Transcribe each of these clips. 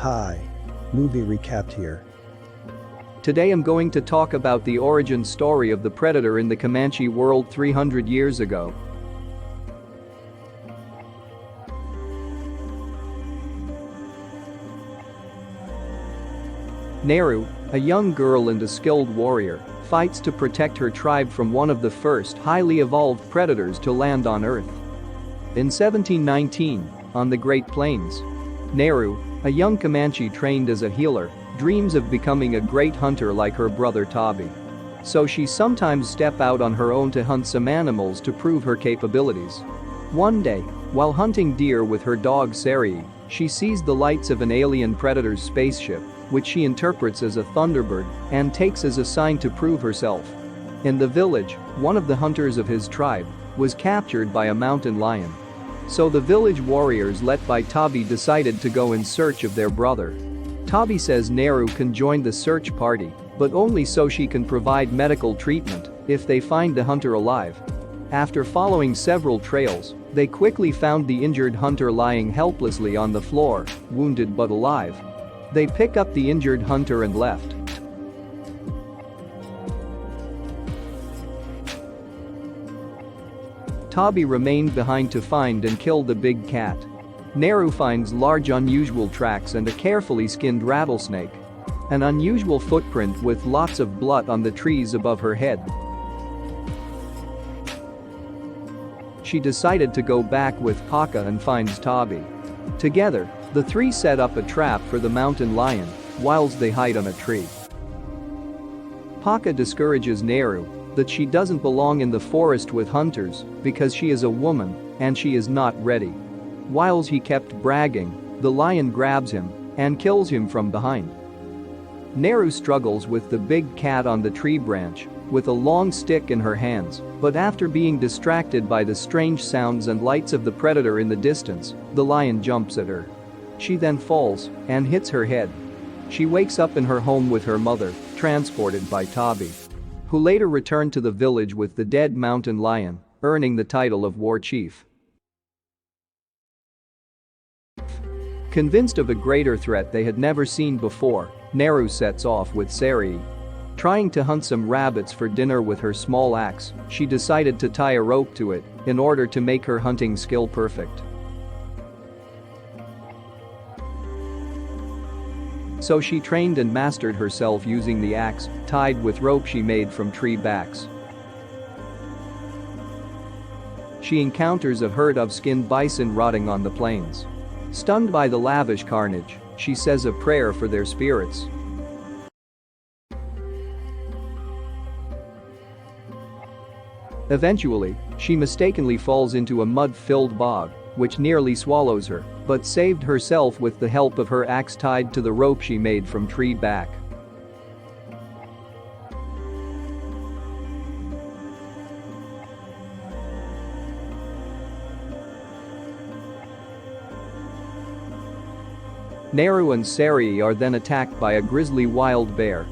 Hi. Movie recapped here. Today I'm going to talk about the origin story of the predator in the Comanche world 300 years ago. Naru, a young girl and a skilled warrior, fights to protect her tribe from one of the first highly evolved predators to land on Earth. In 1719, on the Great Plains, Naru, a young Comanche trained as a healer, dreams of becoming a great hunter like her brother Tabi. So she sometimes steps out on her own to hunt some animals to prove her capabilities. One day, while hunting deer with her dog Sari, she sees the lights of an alien predator's spaceship, which she interprets as a thunderbird and takes as a sign to prove herself. In the village, one of the hunters of his tribe was captured by a mountain lion. So the village warriors led by Tabi decided to go in search of their brother. Tabi says Naru can join the search party, but only so she can provide medical treatment if they find the hunter alive. After following several trails, they quickly found the injured hunter lying helplessly on the floor, wounded but alive. They pick up the injured hunter and left. Tabi remained behind to find and kill the big cat. Naru finds large unusual tracks and a carefully skinned rattlesnake. An unusual footprint with lots of blood on the trees above her head. She decided to go back with Paka and finds Tabi. Together, the three set up a trap for the mountain lion whilst they hide on a tree. Paka discourages Naru that she doesn't belong in the forest with hunters because she is a woman and she is not ready. Whilst he kept bragging, the lion grabs him and kills him from behind. Naru struggles with the big cat on the tree branch with a long stick in her hands, but after being distracted by the strange sounds and lights of the predator in the distance, the lion jumps at her. She then falls and hits her head. She wakes up in her home with her mother, transported by Tabi, who later returned to the village with the dead mountain lion, earning the title of war chief. Convinced of a greater threat they had never seen before, Naru sets off with Sari. Trying to hunt some rabbits for dinner with her small axe, she decided to tie a rope to it in order to make her hunting skill perfect. So she trained and mastered herself using the axe, tied with rope she made from tree backs. She encounters a herd of skinned bison rotting on the plains. Stunned by the lavish carnage, she says a prayer for their spirits. Eventually, she mistakenly falls into a mud-filled bog, which nearly swallows her, but saved herself with the help of her axe tied to the rope she made from tree back. Naru and Sari are then attacked by a grizzly wild bear,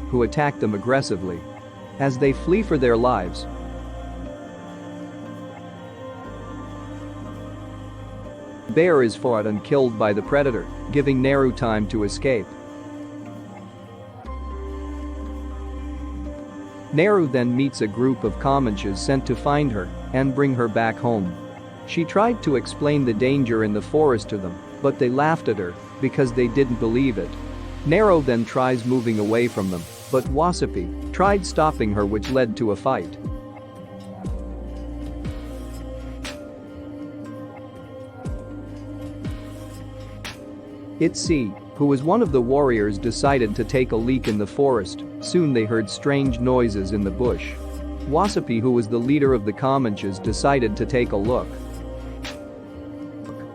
who attack them aggressively. As they flee for their lives, the bear is fought and killed by the predator, giving Naru time to escape. Naru then meets a group of Comanches sent to find her and bring her back home. She tried to explain the danger in the forest to them, but they laughed at her because they didn't believe it. Naru then tries moving away from them, but Wasapi tried stopping her, which led to a fight. Itzy, who was one of the warriors, decided to take a leak in the forest. Soon they heard strange noises in the bush. Wasapi, who was the leader of the Comanches, decided to take a look,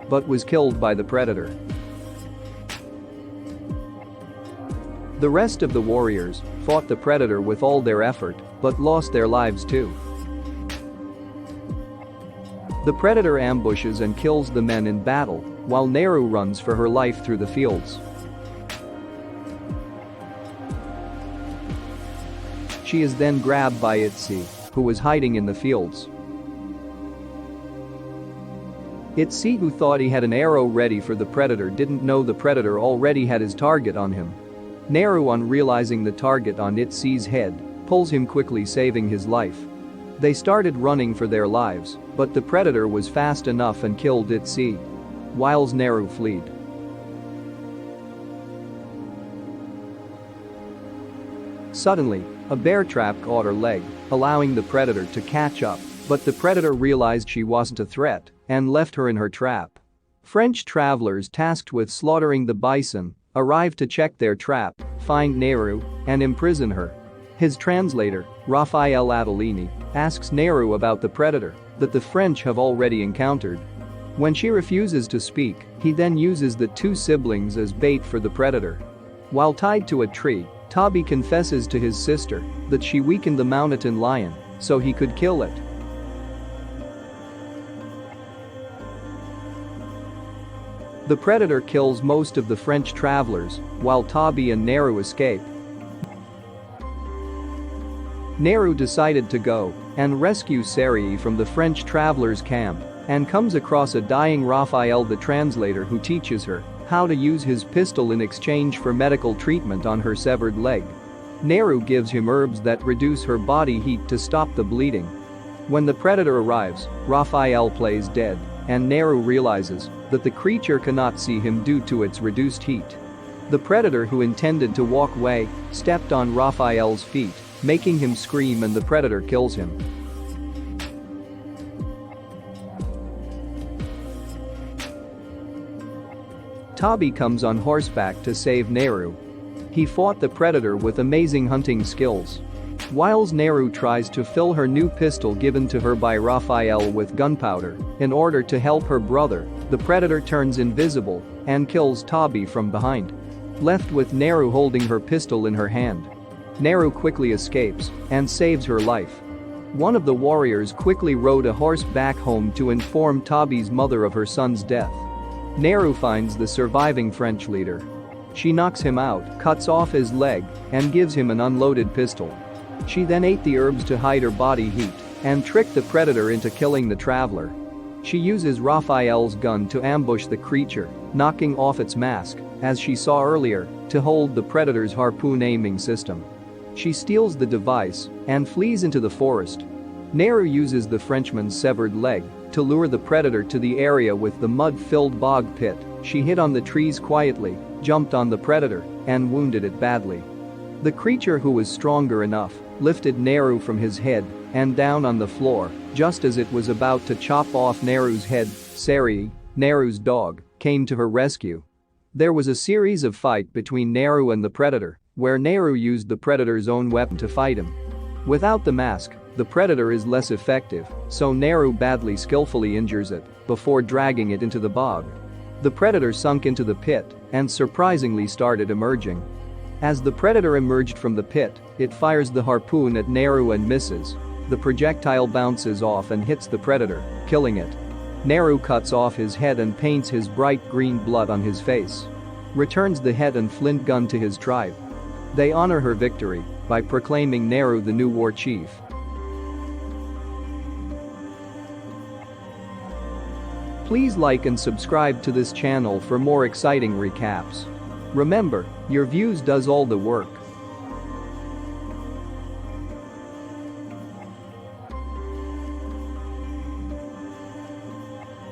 but was killed by the predator. The rest of the warriors fought the predator with all their effort, but lost their lives too. The predator ambushes and kills the men in battle, while Naru runs for her life through the fields. She is then grabbed by Itzy, who was hiding in the fields. Itzy, who thought he had an arrow ready for the predator, didn't know the predator already had his target on him. Naru, on realizing the target on Itzy's head, pulls him quickly, saving his life. They started running for their lives, but the predator was fast enough and killed Itzy. Whilst Naru fled. Suddenly, a bear trap caught her leg, allowing the predator to catch up, but the predator realized she wasn't a threat and left her in her trap. French travelers tasked with slaughtering the bison arrive to check their trap, find Naru, and imprison her. His translator, Raphael Adelini, asks Naru about the predator that the French have already encountered. When she refuses to speak, he then uses the two siblings as bait for the predator. While tied to a tree, Tabi confesses to his sister that she weakened the mountain lion so he could kill it. The predator kills most of the French travelers, while Tabi and Naru escape. Naru decided to go and rescue Sarai from the French travelers' camp and comes across a dying Raphael the translator, who teaches her how to use his pistol in exchange for medical treatment on her severed leg. Naru gives him herbs that reduce her body heat to stop the bleeding. When the predator arrives, Raphael plays dead, and Naru realizes that the creature cannot see him due to its reduced heat. The predator, who intended to walk away, stepped on Raphael's feet, making him scream, and the predator kills him. Tabi comes on horseback to save Naru. He fought the predator with amazing hunting skills. Whilst Naru tries to fill her new pistol given to her by Raphael with gunpowder in order to help her brother, the predator turns invisible and kills Tabi from behind. Left with Naru holding her pistol in her hand. Naru quickly escapes and saves her life. One of the warriors quickly rode a horse back home to inform Tabi's mother of her son's death. Naru finds the surviving French leader. She knocks him out, cuts off his leg, and gives him an unloaded pistol. She then ate the herbs to hide her body heat and tricked the predator into killing the traveler. She uses Raphael's gun to ambush the creature, knocking off its mask, as she saw earlier, to hold the predator's harpoon aiming system. She steals the device and flees into the forest. Naru uses the Frenchman's severed leg to lure the predator to the area with the mud-filled bog pit. She hid on the trees quietly, jumped on the predator, and wounded it badly. The creature, who was stronger enough, lifted Naru from his head and down on the floor. Just as it was about to chop off Naru's head, Sarai, Naru's dog, came to her rescue. There was a series of fight between Naru and the predator, where Naru used the predator's own weapon to fight him. Without the mask, the predator is less effective, so Naru badly skillfully injures it before dragging it into the bog. The predator sunk into the pit and surprisingly started emerging. As the predator emerged from the pit, it fires the harpoon at Naru and misses. The projectile bounces off and hits the predator, killing it. Naru cuts off his head and paints his bright green blood on his face. Returns the head and flint gun to his tribe. They honor her victory by proclaiming Naru the new war chief. Please like and subscribe to this channel for more exciting recaps. Remember, your views does all the work.